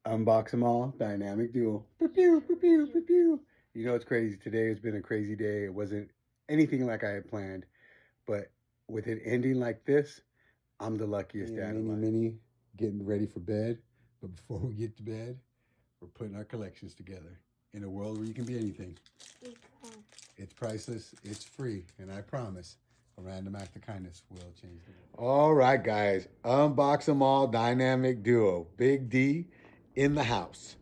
Unbox them all, dynamic duo. Pew, pew, pew, pew, pew, pew. You know, it's crazy. Today has been a crazy day. It wasn't anything like I had planned, but with it ending like this, I'm the luckiest dad alive. Mini, getting ready for bed. But before we get to bed, we're putting our collections together in a world where you can be anything. It's priceless, it's free, and I promise a random act of kindness will change the world. All right, guys. Unbox them all, dynamic duo. Big D in the house.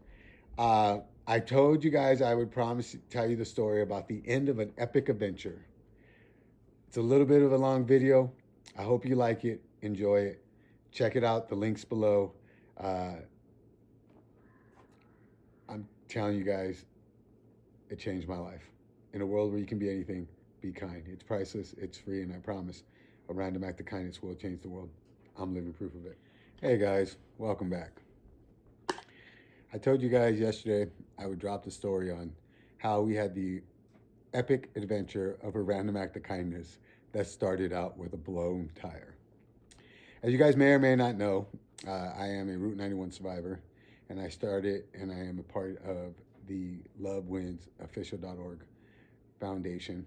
Uh, I told you guys I would promise to tell you the story about the end of an epic adventure. It's a little bit of a long video. I hope you like it, enjoy it. Check it out, the link's below. Uh, I'm telling you guys, it changed my life. In a world where you can be anything, be kind. It's priceless, it's free, and I promise a random act of kindness will change the world. I'm living proof of it. Hey guys, welcome back. I told you guys yesterday I would drop the story on how we had the epic adventure of a random act of kindness that started out with a blown tire. As you guys may or may not know, I am a Route 91 survivor, and I started and I am a part of the Love Wins Official.org Foundation.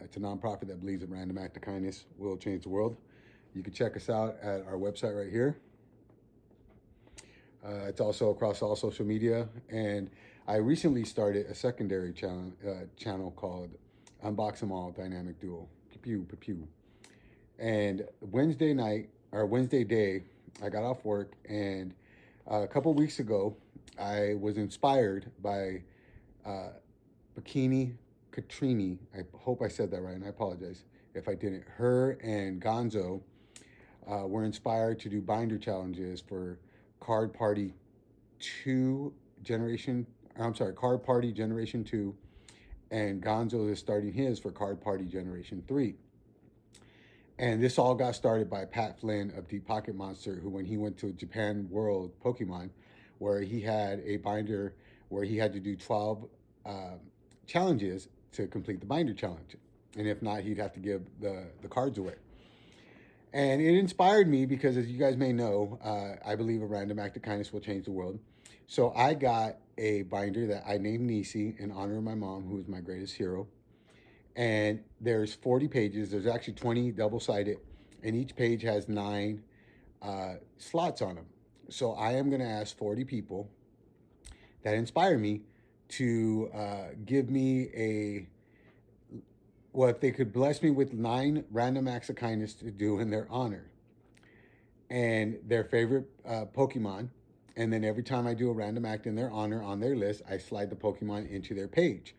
It's a nonprofit that believes a random act of kindness will change the world. You can check us out at our website right here. It's also across all social media, and I recently started a secondary channel called Unbox Them All Dynamic Duo. Pew pew pew. And Wednesday day, I got off work, and a couple weeks ago, I was inspired by Bikini Katrini. I hope I said that right, and I apologize if I didn't. Her and Gonzo were inspired to do binder challenges for Card Party 2 Generation. I'm sorry, Card Party Generation 2, and Gonzo is starting his for Card Party Generation 3. And this all got started by Pat Flynn of Deep Pocket Monster, who, when he went to Japan World Pokemon, where he had a binder where he had to do 12 challenges to complete the binder challenge. And if not, he'd have to give the cards away. And it inspired me because, as you guys may know, I believe a random act of kindness will change the world. So I got a binder that I named Nisi in honor of my mom, who is my greatest hero. And there's 40 pages. There's actually 20 double-sided, and each page has 9 slots on them. So I am going to ask 40 people that inspire me to give me if they could bless me with 9 random acts of kindness to do in their honor and their favorite Pokemon. And then every time I do a random act in their honor on their list, I slide the Pokemon into their page.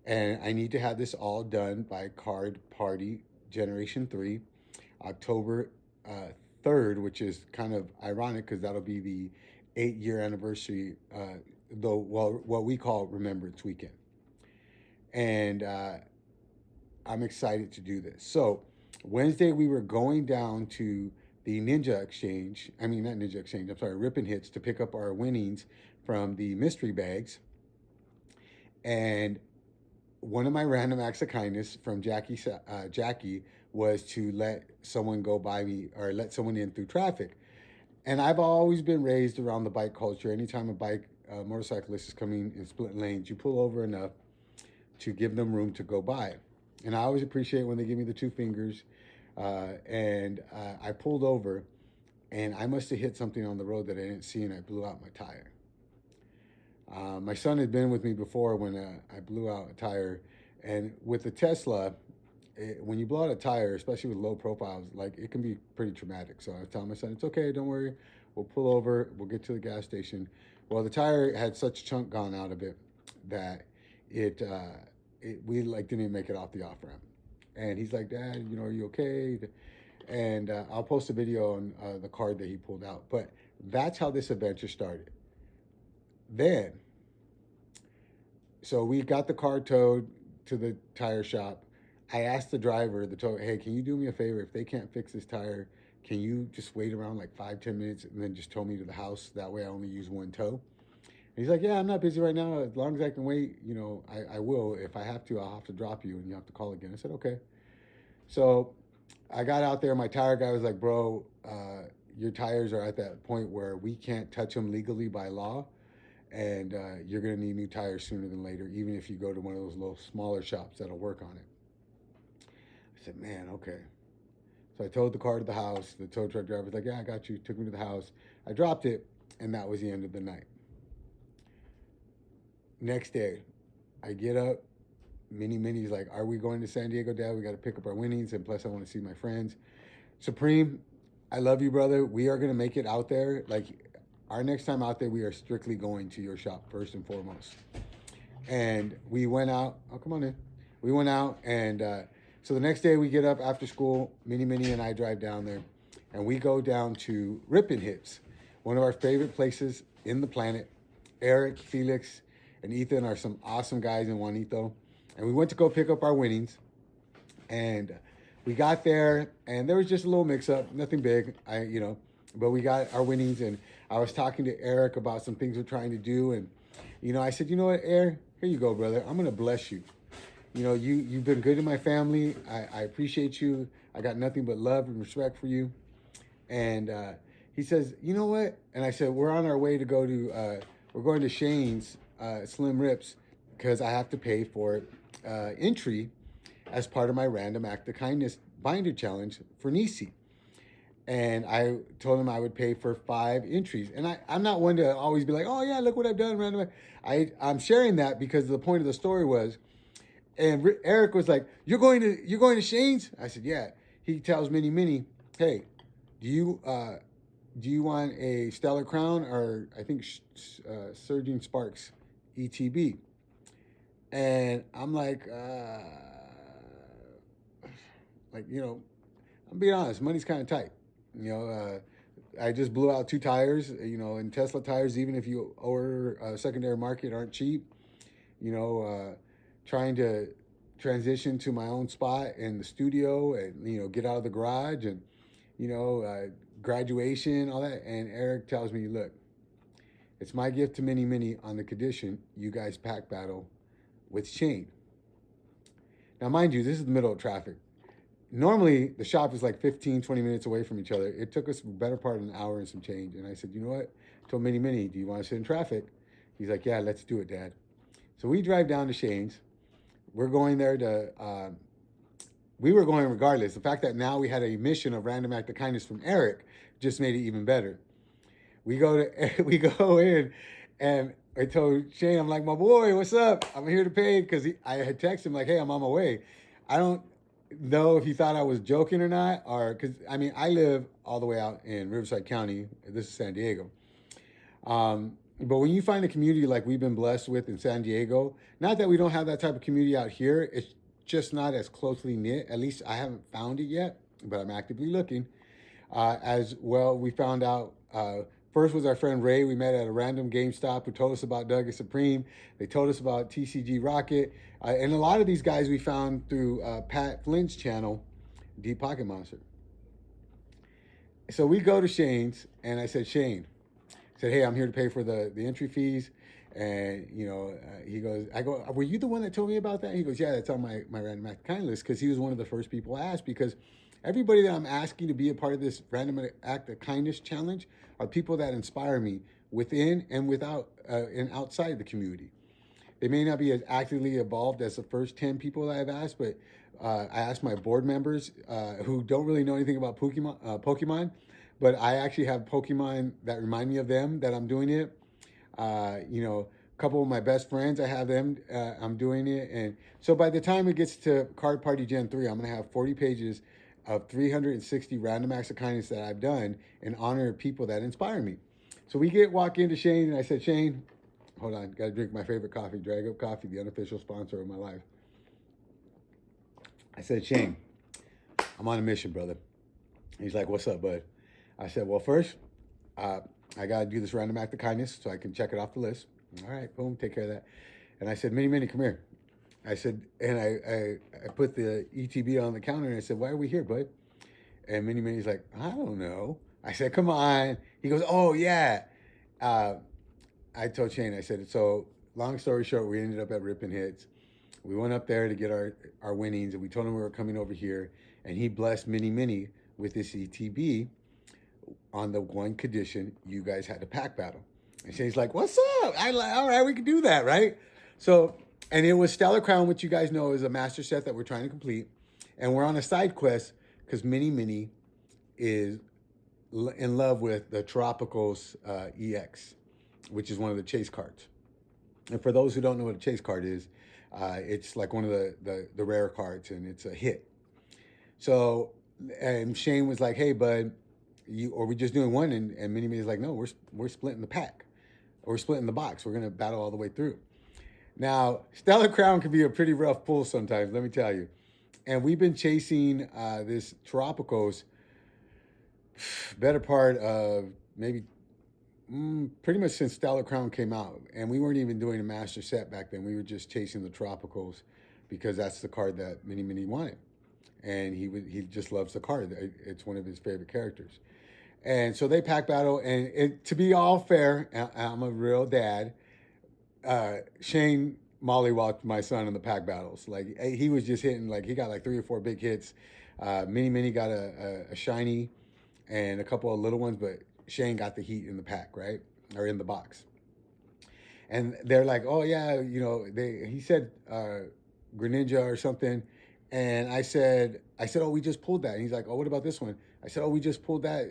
And I need to have this all done by Card Party Generation 3, October 3rd, which is kind of ironic because that'll be the 8-year anniversary, what we call Remembrance Weekend. And I'm excited to do this. So Wednesday, we were going down to the Ninja Exchange. I mean, not Ninja Exchange, I'm sorry, Rip and Hits, to pick up our winnings from the mystery bags. And one of my random acts of kindness from Jackie was to let someone go by me or let someone in through traffic. And I've always been raised around the bike culture. Anytime a motorcyclist is coming in split lanes, you pull over enough to give them room to go by. And I always appreciate when they give me the 2 fingers. I pulled over, and I must have hit something on the road that I didn't see, and I blew out my tire. My son had been with me before when I blew out a tire. And with the Tesla, when you blow out a tire, especially with low profiles, like, it can be pretty traumatic. So I was telling my son, it's okay, don't worry. We'll pull over, we'll get to the gas station. Well, the tire had such chunk gone out of it that we didn't make it off the off ramp. And he's like, Dad, are you okay? And I'll post a video on the card that he pulled out. But that's how this adventure started. Then, so we got the car towed to the tire shop. I asked the driver, hey, can you do me a favor? If they can't fix this tire, can you just wait around like 5-10 minutes and then just tow me to the house? That way I only use one tow. And he's like, yeah, I'm not busy right now. As long as I can wait, I will. If I have to, I'll have to drop you and you have to call again. I said, okay. So I got out there. My tire guy was like, bro, your tires are at that point where we can't touch them legally by law, and you're going to need new tires sooner than later, even if you go to one of those little smaller shops that'll work on it. I said, man, okay. So I towed the car to the house. The tow truck driver was like, yeah, I got you. Took me to the house. I dropped it, and that was the end of the night. Next day, I get up. Minnie's like, are we going to San Diego, Dad? We got to pick up our winnings, and plus I want to see my friends. Supreme, I love you, brother. We are going to make it out there. Like, our next time out there, we are strictly going to your shop first and foremost. And we went out. Oh, come on in. We went out, and so the next day we get up after school. Minnie and I drive down there, and we go down to Rippin' Hits, one of our favorite places in the planet. Eric, Felix, and Ethan are some awesome guys in Juanito. And we went to go pick up our winnings. And we got there, and there was just a little mix-up, nothing big, but we got our winnings. And I was talking to Eric about some things we're trying to do. And, I said, you know what, Eric, here you go, brother. I'm going to bless you. You've been good to my family. I appreciate you. I got nothing but love and respect for you. And he says, you know what? And I said, we're on our way to go to, we're going to Shane's Slim Rips because I have to pay for entry as part of my Random Act of Kindness binder challenge for Nisi. And I told him I would pay for 5 entries. And I'm not one to always be like, oh yeah, look what I've done, Random Act. I'm sharing that because the point of the story was, and Eric was like, you're going to Shane's? I said, yeah. He tells Minnie, hey, do you want a Stellar Crown or I think Surging Sparks ETB? And I'm like, I'm being honest, money's kind of tight. I just blew out 2 tires, and Tesla tires, even if you order a secondary market, aren't cheap. Trying to transition to my own spot in the studio and, get out of the garage and, graduation, all that. And Eric tells me, look, it's my gift to Minnie on the condition you guys pack battle with Shane. Now, mind you, this is the middle of traffic. Normally, the shop is like 15, 20 minutes away from each other. It took us the better part of an hour and some change. And I said, you know what? I told Minnie, do you want to sit in traffic? He's like, yeah, let's do it, Dad. So we drive down to Shane's. We're going there we were going regardless. The fact that now we had a mission of Random Act of Kindness from Eric just made it even better. We go in, and I told Shane, I'm like, my boy, what's up? I'm here to pay, because I had texted him like, hey, I'm on my way. I don't know if he thought I was joking or not, or because I live all the way out in Riverside County. This is San Diego. But when you find a community like we've been blessed with in San Diego, not that we don't have that type of community out here, it's just not as closely knit. At least I haven't found it yet, but I'm actively looking. As well, we found out, first was our friend Ray. We met at a random GameStop who told us about Doug Supreme. They told us about TCG Rocket. And a lot of these guys we found through Pat Flynn's channel, Deep Pocket Monster. So we go to Shane's, and I said, Shane, said, hey, I'm here to pay for the entry fees. And, he goes, I go, were you the one that told me about that? He goes, yeah, that's on my Random Act of Kindness, because he was one of the first people I asked, because everybody that I'm asking to be a part of this Random Act of Kindness challenge are people that inspire me within and without and outside the community. They may not be as actively involved as the first 10 people that I've asked, but I asked my board members who don't really know anything about Pokemon, but I actually have Pokemon that remind me of them that I'm doing it. A couple of my best friends, I have them, I'm doing it. And so by the time it gets to Card Party Gen 3, I'm going to have 40 pages of 360 random acts of kindness that I've done in honor of people that inspire me. So we walk into Shane, and I said, Shane, hold on, got to drink my favorite coffee, Drag Up Coffee, the unofficial sponsor of my life. I said, Shane, I'm on a mission, brother. He's like, what's up, bud? I said, well, first, I got to do this Random Act of Kindness so I can check it off the list. All right, boom, take care of that. And I said, Minnie, come here. I said, and I put the ETB on the counter, and I said, why are we here, bud? And Minnie's like, I don't know. I said, come on. He goes, oh, yeah. I told Shane, I said, so long story short, we ended up at Rippin' Hits. We went up there to get our winnings, and we told him we were coming over here, and he blessed Minnie with this ETB. on the one condition you guys had a pack battle. And Shane's like, what's up? I like, all right, we can do that, right? So, and it was Stellar Crown, which you guys know is a master set that we're trying to complete. And we're on a side quest because Mini Mini is in love with the Tropicals EX, which is one of the chase cards. And for those who don't know what a chase card is, it's like one of the rare cards, and it's a hit. So, and Shane was like, "Hey, bud, are we just doing one?" And Mini Mini's like, "No, we're splitting the pack, or we're splitting the box. We're gonna battle all the way through." Now, Stellar Crown can be a pretty rough pull sometimes, let me tell you. And we've been chasing this Tropicals better part of maybe pretty much since Stellar Crown came out. And we weren't even doing a master set back then. We were just chasing the Tropicals because that's the card that Mini Mini wanted. And he just loves the card. It's one of his favorite characters. And so they pack battle. And to be all fair, I'm a real dad. Shane mollywalked my son in the pack battles. Like he was just hitting, like he got like 3 or 4 big hits. Mini Mini got a shiny and a couple of little ones, but Shane got the heat in the pack, right? Or in the box. And they're like, oh yeah, he said Greninja or something. And I said, oh, we just pulled that. And he's like, oh, what about this one? I said, oh, we just pulled that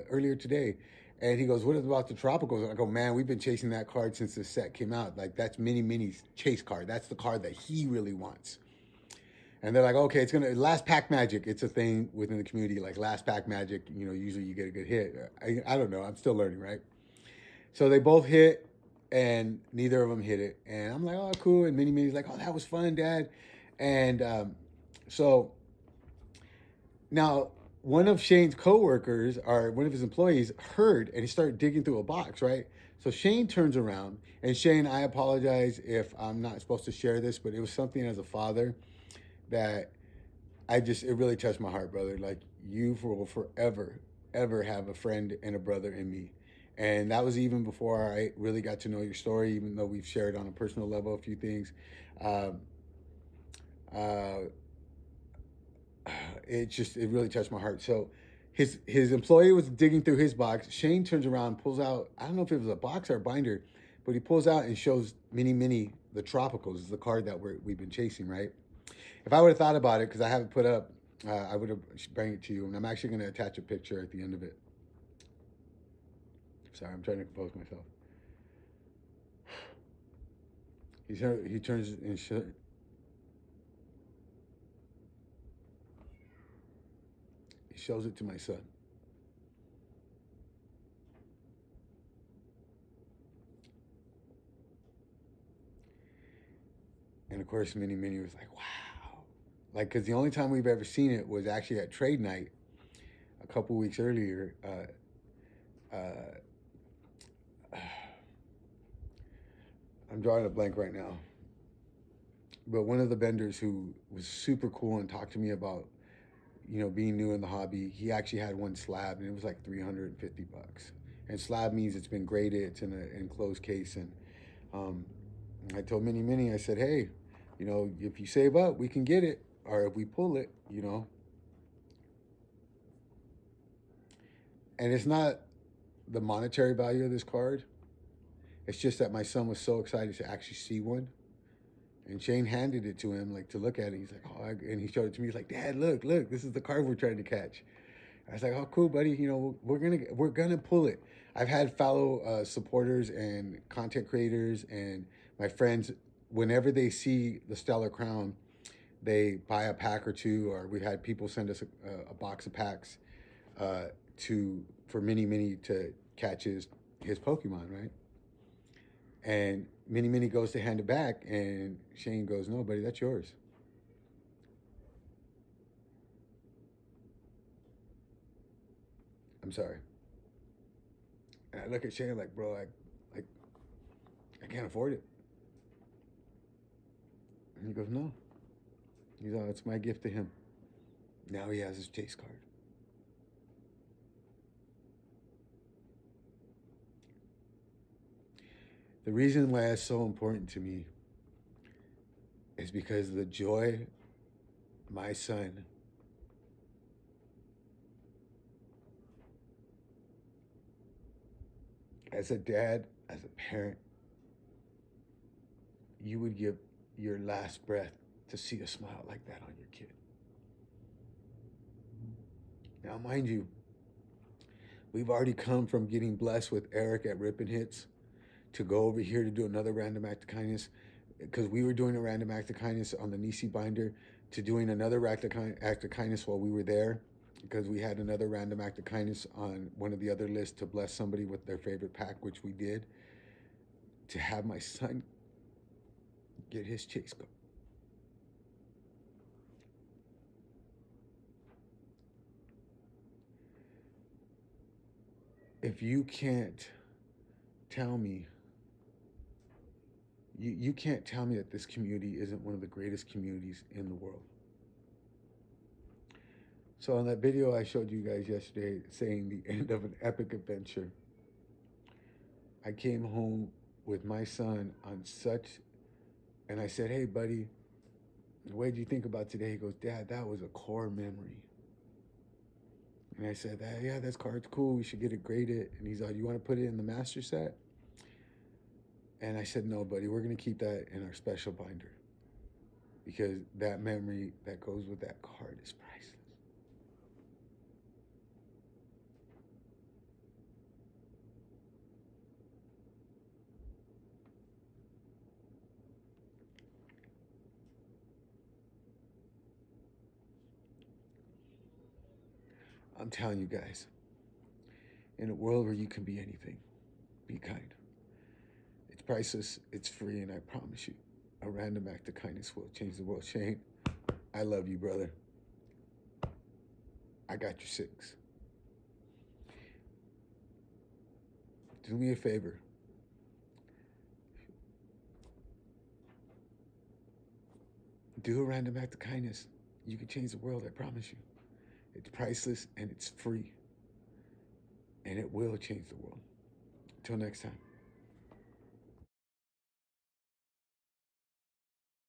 earlier today. And he goes, what about the Tropicals? And I go, man, we've been chasing that card since the set came out. Like, that's Mini Mini's chase card. That's the card that he really wants. And they're like, okay, it's going to, last pack magic. It's a thing within the community, like last pack magic, usually you get a good hit. I don't know. I'm still learning, right? So they both hit, and neither of them hit it. And I'm like, oh, cool. And Mini Mini's like, oh, that was fun, Dad. And so now, one of Shane's coworkers, or one of his employees, heard, and he started digging through a box, right? So Shane turns around, and Shane, I apologize if I'm not supposed to share this, but it was something as a father that it really touched my heart, brother. Like, you will forever, ever have a friend and a brother in me. And that was even before I really got to know your story, even though we've shared on a personal level a few things. Um, uh, it really touched my heart. So his employee was digging through his box. Shane turns around, pulls out, I don't know if it was a box or a binder, but he pulls out and shows Mini Mini the Tropicals, is the card that we've been chasing, right? If I would have thought about it, because I have it put up, I would have bring it to you, and I'm actually going to attach a picture at the end of it. Sorry, I'm trying to compose myself. He turns and he shows it to my son. And of course, Mini Mini was like, wow. Like, because the only time we've ever seen it was actually at trade night a couple weeks earlier. I'm drawing a blank right now. But one of the vendors who was super cool and talked to me about, being new in the hobby, he actually had one slab, and it was like $350. And slab means it's been graded, it's in an enclosed case. And I told Mini Mini, I said, hey, if you save up, we can get it. Or if we pull it, And it's not the monetary value of this card. It's just that my son was so excited to actually see one. And Shane handed it to him, like, to look at it. He's like, oh, and he showed it to me. He's like, Dad, look, this is the card we're trying to catch. I was like, oh, cool, buddy. We're gonna pull it. I've had fellow supporters and content creators and my friends, whenever they see the Stellar Crown, they buy a pack or two, or we've had people send us a box of packs for Mini Mini to catch his Pokemon, right? And Mini Mini goes to hand it back, and Shane goes, no, buddy, that's yours. I'm sorry. And I look at Shane like, bro, I can't afford it. And he goes, no. He's like, it's my gift to him. Now he has his chase card. The reason why it's so important to me is because the joy my son As a dad, as a parent, you would give your last breath to see a smile like that on your kid. Now, mind you, we've already come from getting blessed with Eric at Rippin' Hits to go over here to do another random act of kindness, because we were doing a random act of kindness on the Nisi binder, to doing another act of kindness while we were there, because we had another random act of kindness on one of the other lists to bless somebody with their favorite pack, which we did, to have my son get his chase go. If you can't tell me, you can't tell me that this community isn't one of the greatest communities in the world. So on that video I showed you guys yesterday saying the end of an epic adventure, I came home with my son on such, and I said, hey buddy, what did you think about today? He goes, Dad, that was a core memory. And I said, yeah, this card's cool, we should get it graded. And he's like, you want to put it in the master set? And I said, no, buddy, we're going to keep that in our special binder, because that memory that goes with that card is priceless. I'm telling you guys, in a world where you can be anything, be kind. It's priceless, it's free, and I promise you, a random act of kindness will change the world. Shane, I love you, brother. I got your 6. Do me a favor. Do a random act of kindness. You can change the world, I promise you. It's priceless and it's free. And it will change the world. Until next time.